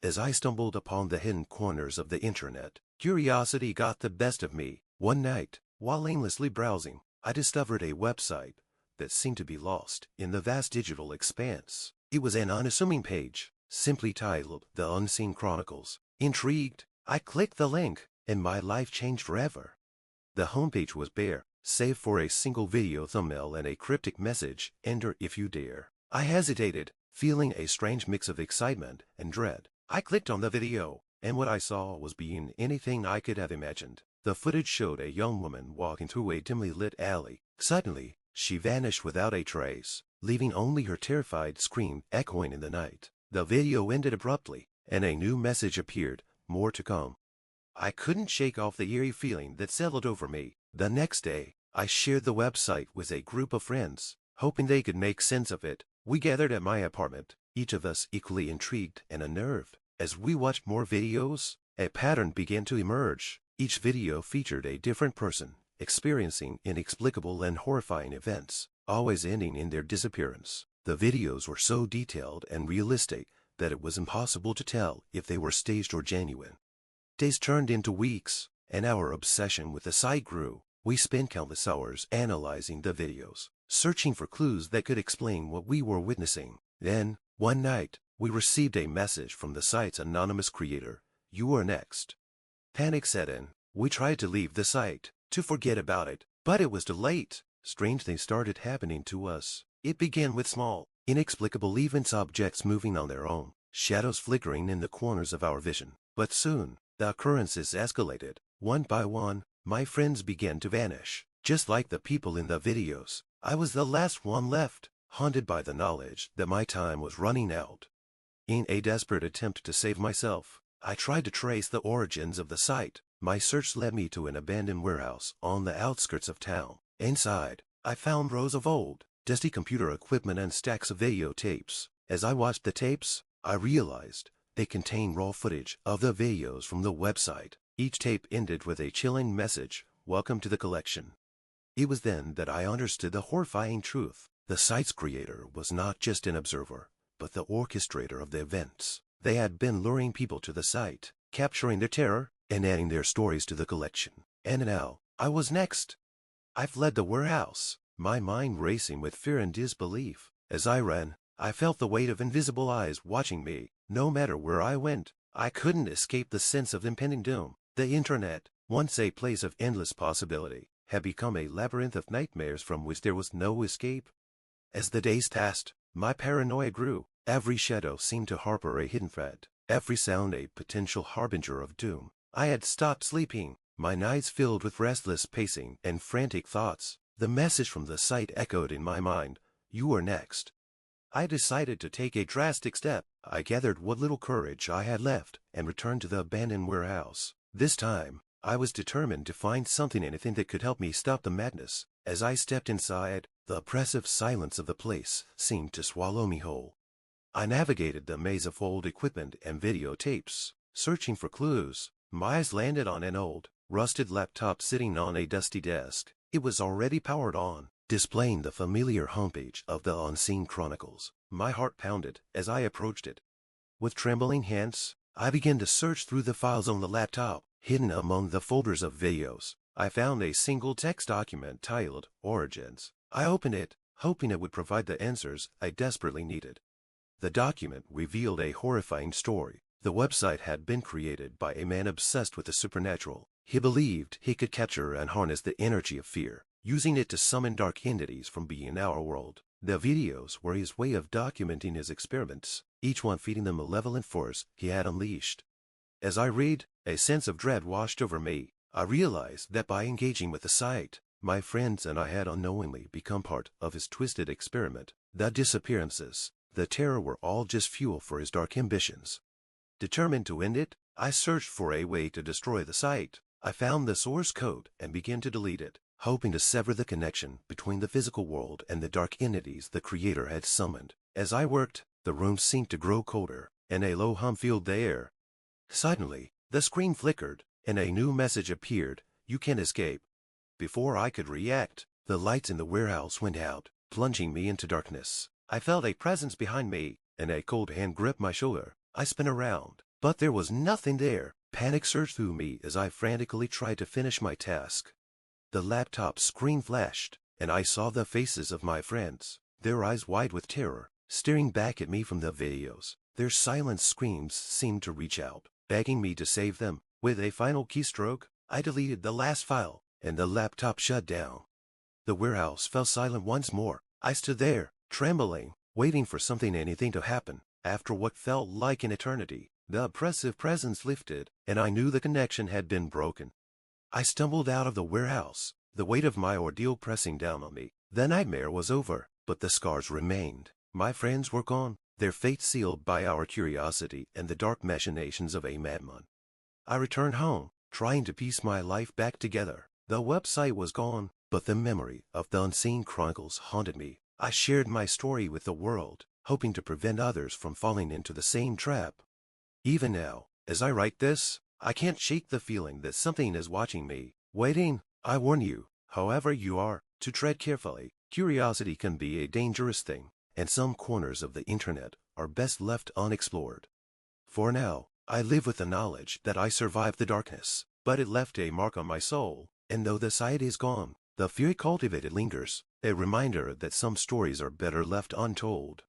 As I stumbled upon the hidden corners of the internet, curiosity got the best of me. One night, while aimlessly browsing, I discovered a website that seemed to be lost in the vast digital expanse. It was an unassuming page, simply titled The Unseen Chronicles. Intrigued, I clicked the link, and my life changed forever. The homepage was bare, save for a single video thumbnail and a cryptic message, "Enter if you dare." I hesitated, feeling a strange mix of excitement and dread. I clicked on the video, and what I saw was beyond anything I could have imagined. The footage showed a young woman walking through a dimly lit alley. Suddenly, she vanished without a trace, leaving only her terrified scream echoing in the night. The video ended abruptly, and a new message appeared, "More to come." I couldn't shake off the eerie feeling that settled over me. The next day, I shared the website with a group of friends, hoping they could make sense of it. We gathered at my apartment, each of us equally intrigued and unnerved. As we watched more videos, a pattern began to emerge. Each video featured a different person, experiencing inexplicable and horrifying events, always ending in their disappearance. The videos were so detailed and realistic that it was impossible to tell if they were staged or genuine. Days turned into weeks, and our obsession with the site grew. We spent countless hours analyzing the videos, searching for clues that could explain what we were witnessing. Then, one night, we received a message from the site's anonymous creator, "You are next." Panic set in. We tried to leave the site, to forget about it, but it was too late. Strange things started happening to us. It began with small, inexplicable events, objects moving on their own, shadows flickering in the corners of our vision. But soon, the occurrences escalated. One by one, my friends began to vanish. Just like the people in the videos, I was the last one left, haunted by the knowledge that my time was running out. In a desperate attempt to save myself, I tried to trace the origins of the site. My search led me to an abandoned warehouse on the outskirts of town. Inside, I found rows of old, dusty computer equipment and stacks of videotapes. As I watched the tapes, I realized they contained raw footage of the videos from the website. Each tape ended with a chilling message, "Welcome to the collection." It was then that I understood the horrifying truth. The site's creator was not just an observer, but the orchestrator of the events. They had been luring people to the site, capturing their terror, and adding their stories to the collection. And now, I was next. I fled the warehouse, my mind racing with fear and disbelief. As I ran, I felt the weight of invisible eyes watching me. No matter where I went, I couldn't escape the sense of impending doom. The internet, once a place of endless possibility, had become a labyrinth of nightmares from which there was no escape. As the days passed, my paranoia grew. Every shadow seemed to harbor a hidden threat, every sound a potential harbinger of doom. I had stopped sleeping, my nights filled with restless pacing and frantic thoughts. The message from the site echoed in my mind, "You are next." I decided to take a drastic step. I gathered what little courage I had left and returned to the abandoned warehouse. This time, I was determined to find anything that could help me stop the madness. As I stepped inside, the oppressive silence of the place seemed to swallow me whole. I navigated the maze of old equipment and videotapes, searching for clues. My eyes landed on an old, rusted laptop sitting on a dusty desk. It was already powered on, displaying the familiar homepage of the Unseen Chronicles. My heart pounded as I approached it. With trembling hands, I began to search through the files on the laptop. Hidden among the folders of videos, I found a single text document titled "Origins." I opened it, hoping it would provide the answers I desperately needed. The document revealed a horrifying story. The website had been created by a man obsessed with the supernatural. He believed he could capture and harness the energy of fear, using it to summon dark entities from beyond our world. The videos were his way of documenting his experiments, each one feeding the malevolent force he had unleashed. As I read, a sense of dread washed over me. I realized that by engaging with the site, my friends and I had unknowingly become part of his twisted experiment. The disappearances, the terror were all just fuel for his dark ambitions. Determined to end it, I searched for a way to destroy the site. I found the source code and began to delete it, hoping to sever the connection between the physical world and the dark entities the creator had summoned. As I worked, the room seemed to grow colder, and a low hum filled the air. Suddenly, the screen flickered, and a new message appeared, "You can escape." Before I could react, the lights in the warehouse went out, plunging me into darkness. I felt a presence behind me, and a cold hand gripped my shoulder. I spun around, But there was nothing there. Panic surged through me as I frantically tried to finish my task. The laptop screen flashed, and I saw the faces of my friends, their eyes wide with terror, staring back at me from the videos. Their silent screams seemed to reach out, begging me to save them. With a final keystroke, I deleted the last file, and the laptop shut down. The warehouse fell silent once more. I stood there, trembling, waiting for anything to happen. After what felt like an eternity, the oppressive presence lifted, and I knew the connection had been broken. I stumbled out of the warehouse, the weight of my ordeal pressing down on me. The nightmare was over, but the scars remained. My friends were gone, their fate sealed by our curiosity and the dark machinations of a madman. I returned home, trying to piece my life back together. The website was gone, but the memory of the Unseen Chronicles haunted me. I shared my story with the world, hoping to prevent others from falling into the same trap. Even now, as I write this, I can't shake the feeling that something is watching me, waiting. I warn you, however you are, to tread carefully. Curiosity can be a dangerous thing, and some corners of the internet are best left unexplored. For now, I live with the knowledge that I survived the darkness, but it left a mark on my soul, and though the site is gone, the fear cultivated lingers, a reminder that some stories are better left untold.